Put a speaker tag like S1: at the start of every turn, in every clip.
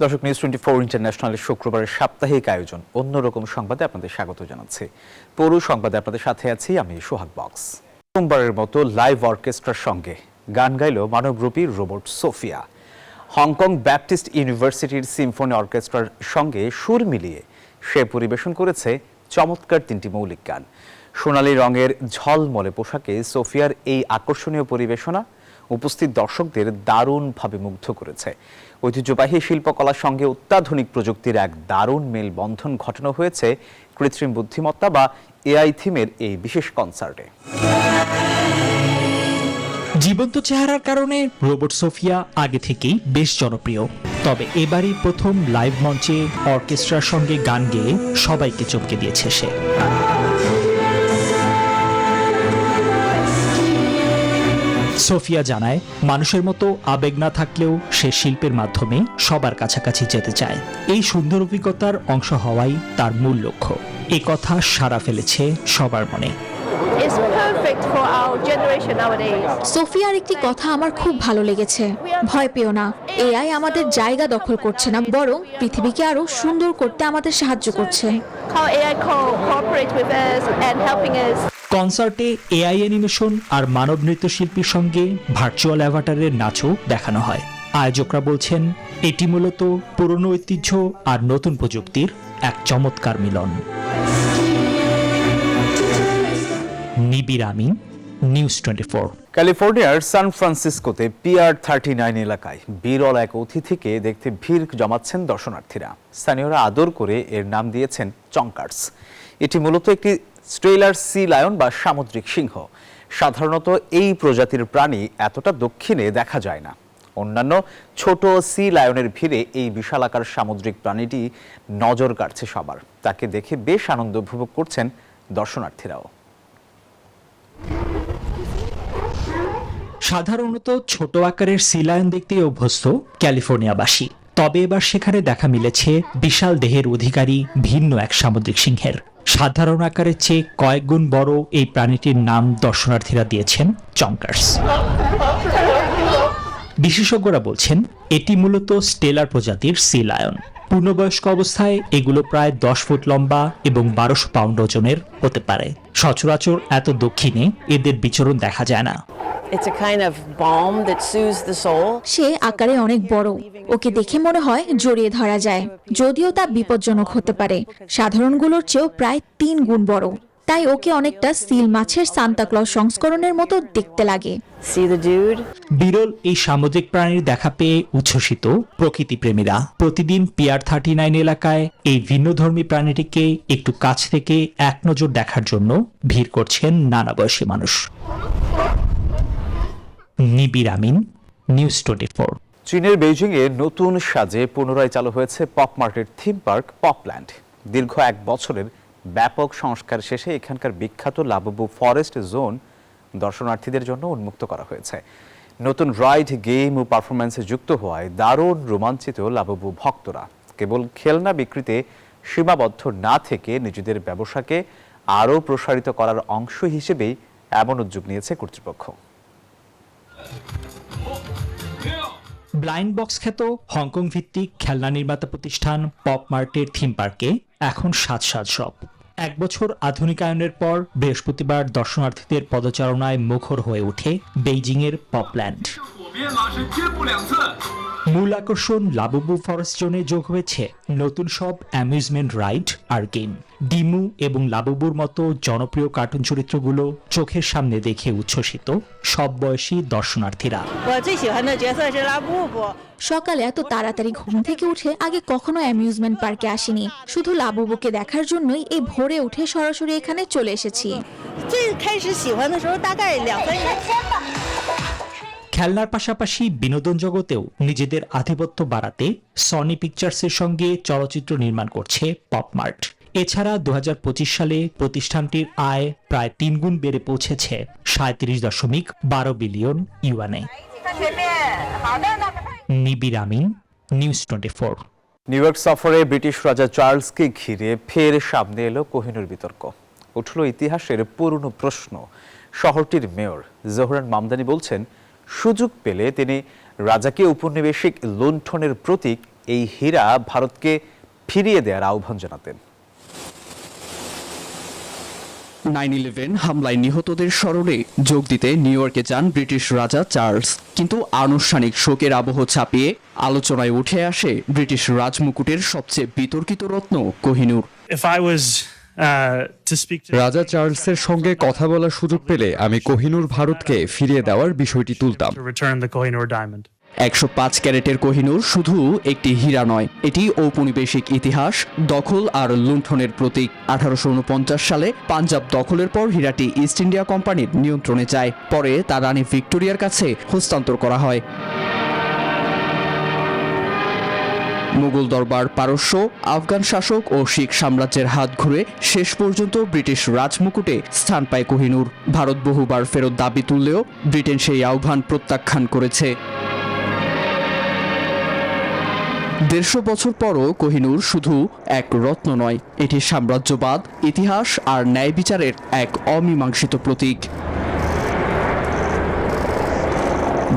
S1: দর্শক, নিউজ 24 ইন্টারন্যাশনালের শুক্রবারের সাপ্তাহিক আয়োজন অন্যরকম সংবাদে আপনাদের স্বাগত জানাচ্ছি। পুরো সংবাদে আপনাদের সাথে আছি আমি সোহাগ বক্স। সোমবারের মতো লাইভ অর্কেস্ট্রার সঙ্গে গান গাইল মানবরূপী রোবট সোফিয়া। হংকং ব্যাপটিস্ট ইউনিভার্সিটির সিম্ফনি অর্কেস্ট্রার সঙ্গে সুর মিলিয়ে সে পরিবেশন করেছে চমৎকার 3টি মৌলিক গান। সোনালী রঙের ঝলমলে পোশাকে সোফিয়ার এই আকর্ষণীয় পরিবেশনা উপস্থিত দর্শকদের দারুণভাবে মুগ্ধ করেছে। ঐতিহ্যবাহী শিল্পকলার সঙ্গে অত্যাধুনিক প্রযুক্তির এক দারুণ মেলবন্ধন ঘটানো হয়েছে কৃত্রিম বুদ্ধিমত্তা বা এআই থিমের এই বিশেষ কনসার্টে।
S2: জীবন্ত চেহারার কারণে রোবট সোফিয়া আগে থেকেই বেশ জনপ্রিয়, তবে এবারই প্রথম লাইভ মঞ্চে অর্কেস্ট্রার সঙ্গে গান গেয়ে সবাইকে চমকে দিয়েছে সে। সোফিয়া জানায়, মানুষের মতো আবেগ না থাকলেও সে শিল্পের মাধ্যমে সবার কাছাকাছি যেতে চায়। এই সুন্দর অভিজ্ঞতার অংশ হওয়াই তার মূল লক্ষ্য। এ কথা সাড়া ফেলেছে সবার মনে।
S3: সোফিয়ার একটি কথা আমার খুব ভালো লেগেছে। ভয় পেও না, এআই আমাদের জায়গা দখল করছে না, বরং পৃথিবীকে আরো সুন্দর করতে আমাদের সাহায্য করছে।
S2: কনসার্টে এআই অ্যানিমেশন আর মানব নৃত্যশিল্পীর সঙ্গে ভার্চুয়াল অ্যাভাটারের নাচও দেখানো হয়। আয়োজকরা বলছেন, এটি মূলত পুরনো ঐতিহ্য আর নতুন প্রযুক্তির এক চমৎকার মিলন। নিবির আমিন, নিউজ 24।
S1: ক্যালিফোর্নিয়ার সান ফ্রান্সিসকোতে পিআর 39 এলাকায় বিরল এক অতিথিকে দেখতে ভিড় জমাচ্ছেন দর্শনার্থীরা। স্থানীয়রা আদর করে এর নাম দিয়েছেন চঙ্কার্স। এটি মূলত একটি স্ট্রেলার সি লায়ন বা সামুদ্রিক সিংহ। সাধারণত এই প্রজাতির প্রাণী এতটা দক্ষিণে দেখা যায় না। অন্যান্য ছোট সি লায়নের ভিড়ে এই বিশালাকার সামুদ্রিক প্রাণীটি নজর কাড়ছে সবার। তাকে দেখে বেশ আনন্দ উপভোগ করছেন দর্শনার্থীরাও।
S2: সাধারণত ছোট আকারের সি লায়ন দেখতে অভ্যস্ত ক্যালিফোর্নিয়াবাসী, তবে এবার সেখানে দেখা মিলেছে বিশাল দেহের অধিকারী ভিন্ন এক সামুদ্রিক সিংহের। সাধারণ আকারের চেয়ে কয়েক গুণ বড় এই প্রাণীটির নাম দর্শনার্থীরা দিয়েছেন চঙ্কার্স। বিশেষজ্ঞরা বলছেন, এটি মূলত স্টেলার প্রজাতির সি লায়ন। পূর্ণবয়স্ক অবস্থায় এগুলো প্রায় 10 ফুট লম্বা এবং 1200 পাউন্ড ওজনের হতে পারে। সচরাচর এত দক্ষিণে এদের বিচরণ দেখা যায় না।
S3: সে আকারে অনেক বড়, ওকে দেখে মনে হয় জড়িয়ে ধরা যায়, যদিও তা বিপজ্জনক হতে পারে। সাধারণগুলোর চেয়েও প্রায় 3 গুণ বড়, তাই ওকে অনেকটা সিল মাছের সান্তাক্লজ সংস্করণের মতো দেখতে লাগে।
S2: বিরল এই সামুদ্রিক প্রাণীর দেখা পেয়ে উচ্ছ্বসিত প্রকৃতিপ্রেমীরা। প্রতিদিন পিআর 39 এলাকায় এই ভিন্নধর্মী প্রাণীটিকে একটু কাছ থেকে এক নজর দেখার জন্য ভিড় করছেন নানা বয়সী মানুষ। নিবির আমিন, নিউজ 24।
S1: চীনের বেইজিংয়ে নতুন সাজে পুনরায় চালু হয়েছে পপ মার্টের থিম পার্ক পপল্যান্ড। দীর্ঘ 1 বছরের ব্যাপক সংস্কার শেষে এখানকার বিখ্যাত লাবুবু ফরেস্ট জোন দর্শনার্থীদের জন্য উন্মুক্ত করা হয়েছে। নতুন রাইড, গেম ও পারফরম্যান্সে যুক্ত হওয়ায় দারুণ রোমাঞ্চিত লাবুবু ভক্তরা। কেবল খেলনা বিক্রিতে সীমাবদ্ধ না থেকে নিজেদের ব্যবসাকে আরও প্রসারিত করার অংশ হিসেবেই এমন উদ্যোগ নিয়েছে কর্তৃপক্ষ।
S2: ব্লাইন্ড বক্স খ্যাত হংকং ভিত্তিক খেলনা নির্মাতা প্রতিষ্ঠান পপ মার্টের থিম পার্কে এখন সাজ সব। 1 বছর আধুনিকায়নের পর বৃহস্পতিবার দর্শনার্থীদের পদচারণায় মুখর হয়ে ওঠে বেইজিংয়ের পপল্যান্ড। মূল আকর্ষণ লাবুবু ফরেস্ট জোনে যোগ হয়েছে নতুন সব অ্যামিউজমেন্ট রাইড আর গেম। ডিমু এবং লাবুবুর মতো জনপ্রিয় কার্টুন চরিত্রগুলো চোখের সামনে দেখে উচ্ছ্বসিত সব বয়সী দর্শনার্থীরা।
S3: সকালে এত তাড়াতাড়ি ঘুম থেকে উঠে আগে কখনো অ্যামিউজমেন্ট পার্কে আসিনি। শুধু লাবুবুকে দেখার জন্যই এই ভোরে উঠে সরাসরি এখানে চলে এসেছি।
S2: খেলনার পাশাপাশি বিনোদন জগতেও নিজেদের আধিপত্য বাড়াতে সনি পিকচার্সের সঙ্গে চলচ্চিত্র নির্মাণ করছে পপ মার্ট। এছাড়া 2025 সালে প্রতিষ্ঠানটির আয় প্রায় 3 গুণ বেড়ে পৌঁছেছে 37.12 বিলিয়ন ইউয়ানে। নিবির আমিন, নিউজ 24।
S1: নিউ ইয়র্ক সফরে ব্রিটিশ রাজা চার্লসকে ঘিরে ফের সামনে এলো কোহিনূর বিতর্ক। উঠল ইতিহাসের পুরনো প্রশ্ন। শহরটির মেয়র জোহরান মামদানি বলছেন, সুযোগ পেলে তিনি রাজাকে উপনিবেশিক লুণ্ঠনের প্রতীক এই হীরা ভারতকে ফিরিয়ে দেওয়ার আহ্বান জানাতেন।
S4: 9/11 হামলায় নিহতদের স্মরণে যোগ দিতে নিউ ইয়র্কে যান ব্রিটিশ রাজা চার্লস, কিন্তু আনুষ্ঠানিক শোকের আবহ ছাপিয়ে আলোচনায় উঠে আসে ব্রিটিশ রাজমুকুটের সবচেয়ে বিতর্কিত রত্ন কোহিনূর।
S5: রাজা চার্লসের সঙ্গে কথা বলার সুযোগ পেলে আমি কোহিনূর ভারতকে ফিরিয়ে দেওয়ার বিষয়টি তুলতাম।
S4: 105 ক্যারেটের কোহিনূর শুধু একটি হীরা নয়, এটি ঔপনিবেশিক ইতিহাস, দখল আর লুণ্ঠনের প্রতীক। 1849 সালে পাঞ্জাব দখলের পর হীরাটি ইস্ট ইন্ডিয়া কোম্পানির নিয়ন্ত্রণে যায়, পরে তা রানী ভিক্টোরিয়ার কাছে হস্তান্তর করা হয়। মুঘল দরবার, পারস্য, আফগান শাসক ও শিখ সাম্রাজ্যের হাত ঘুরে শেষ পর্যন্ত ব্রিটিশ রাজমুকুটে স্থান পায় কোহিনূর। ভারত বহুবার ফেরত দাবি তুললেও ব্রিটেন সেই আহ্বান প্রত্যাখ্যান করেছে। 150 বছর পরও কোহিনূর শুধু এক রত্ন নয়, এটি সাম্রাজ্যবাদ, ইতিহাস আর ন্যায় বিচারের এক অমীমাংসিত প্রতীক।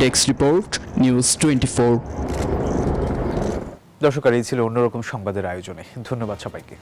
S4: Desk report, news 24।
S1: দর্শক, এই ছিল অন্যরকম সংবাদের আয়োজনে। ধন্যবাদ সবাইকে।